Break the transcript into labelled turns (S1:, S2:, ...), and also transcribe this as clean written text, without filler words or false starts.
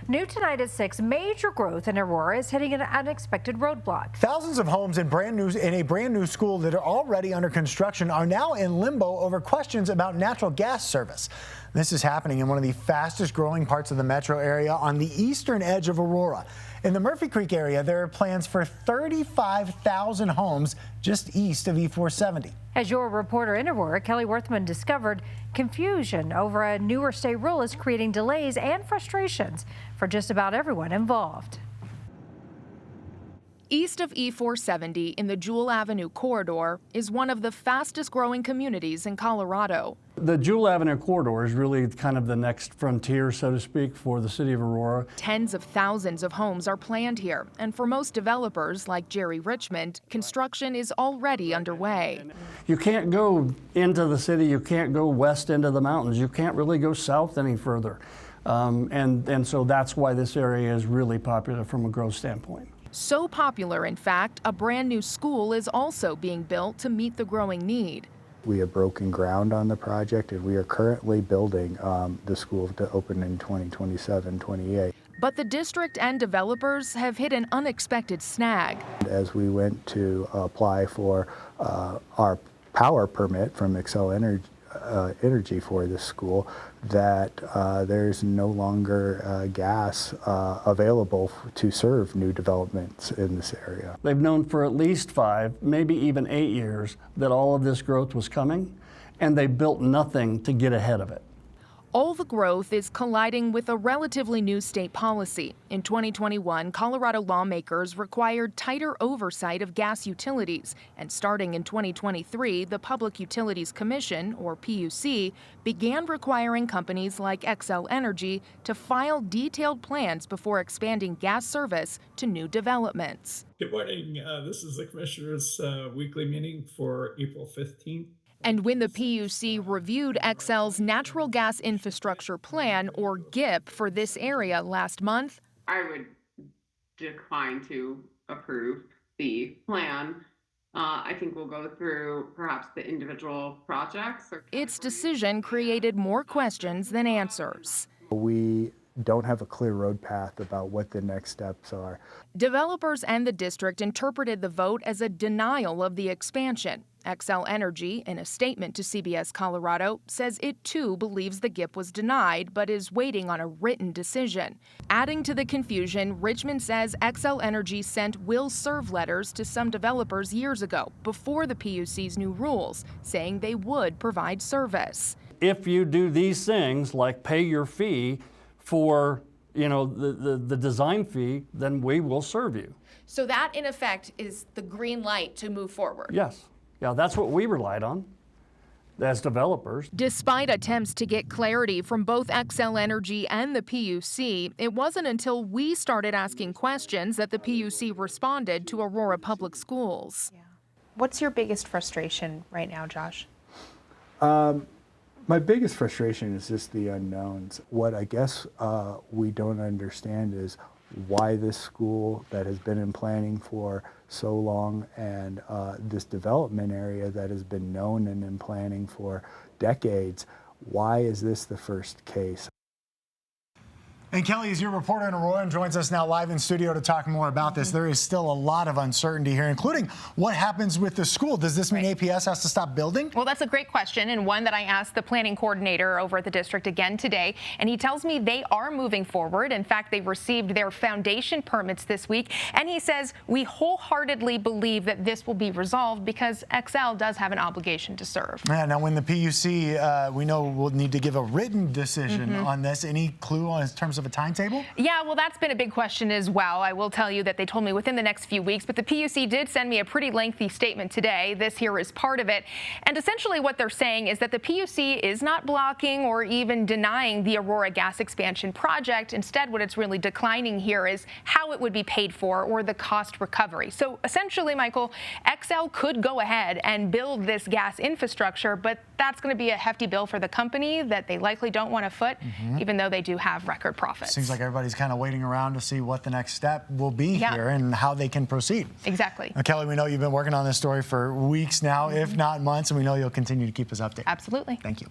S1: New tonight at 6, major growth in Aurora is hitting an unexpected roadblock.
S2: Thousands of homes in a brand new school that are already under construction are now in limbo over questions about natural gas service. This is happening in one of the fastest growing parts of the metro area on the eastern edge of Aurora. In the Murphy Creek area, there are plans for 35,000 homes just east of E470.
S1: As your reporter in Aurora, Kelly Worthman, discovered, confusion over a newer state rule is creating delays and frustrations for just about everyone involved.
S3: East of E470 in the Jewel Avenue corridor is one of the fastest growing communities in Colorado.
S4: The Jewel Avenue corridor is really kind of the next frontier, so to speak, for the city of Aurora.
S3: Tens of thousands of homes are planned here, and for most developers like Jerry Richmond, construction is already underway.
S4: You can't go into the city, you can't go west into the mountains, you can't really go south any further. And so that's why this area is really popular from a growth standpoint.
S3: So popular, in fact, a brand new school is also being built to meet the growing need.
S5: We have broken ground on the project, and we are currently building the school to open in 2027-28.
S3: But the district and developers have hit an unexpected snag.
S5: As we went to apply for our power permit from Xcel Energy for this school, that there's no longer gas available to serve new developments in this area.
S4: They've known for at least 5, maybe even 8 years that all of this growth was coming, and they built nothing to get ahead of it.
S3: All the growth is colliding with a relatively new state policy. In 2021, Colorado lawmakers required tighter oversight of gas utilities, and starting in 2023, the Public Utilities Commission, or PUC, began requiring companies like Xcel Energy to file detailed plans before expanding gas service to new developments.
S6: Good morning. This is the Commissioner's weekly meeting for April 15th.
S3: And when the PUC reviewed Xcel's Natural Gas Infrastructure Plan, or GIP, for this area last month,
S7: I would decline to approve the plan. I think we'll go through perhaps the individual projects.
S3: Its decision created more questions than answers.
S5: We don't have a clear road path about what the next steps are.
S3: Developers and the district interpreted the vote as a denial of the expansion. Xcel Energy, in a statement to CBS Colorado, says it too believes the GIP was denied, but is waiting on a written decision. Adding to the confusion, Richmond says Xcel Energy sent will serve letters to some developers years ago, before the PUC's new rules, saying they would provide service.
S4: If you do these things, like pay your fee for the design fee, then we will serve you.
S8: So that, in effect, is the green light to move forward?
S4: Yes. Yeah, that's what we relied on as developers.
S3: Despite attempts to get clarity from both Xcel Energy and the PUC, it wasn't until we started asking questions that the PUC responded to Aurora Public Schools.
S9: Yeah. What's your biggest frustration right now, Josh?
S5: My biggest frustration is just the unknowns. What I guess we don't understand is why this school that has been in planning for so long, and this development area that has been known and in planning for decades, why is this the first case?
S2: And Kelly is your reporter in Aurora and joins us now live in studio to talk more about this. There is still a lot of uncertainty here, including what happens with the school. Does this mean APS has to stop building?
S10: Well, that's a great question, and one that I asked the planning coordinator over at the district again today, and he tells me they are moving forward. In fact, they received their foundation permits this week, and he says, we wholeheartedly believe that this will be resolved because Xcel does have an obligation to serve.
S2: Yeah, now when the PUC, we know, will need to give a written decision on this. Any clue on in terms of a timetable?
S10: Yeah, well, that's been a big question as well. I will tell you that they told me within the next few weeks, but the PUC did send me a pretty lengthy statement today. This here is part of it. And essentially what they're saying is that the PUC is not blocking or even denying the Aurora gas expansion project. Instead, what it's really declining here is how it would be paid for or the cost recovery. So essentially, Michael, Xcel could go ahead and build this gas infrastructure, but that's going to be a hefty bill for the company that they likely don't want to foot, even though they do have record profits.
S2: Seems like everybody's kind of waiting around to see what the next step will be here and how they can proceed.
S10: Exactly.
S2: Now, Kelly, we know you've been working on this story for weeks now, if not months, and we know you'll continue to keep us updated.
S10: Absolutely.
S2: Thank you.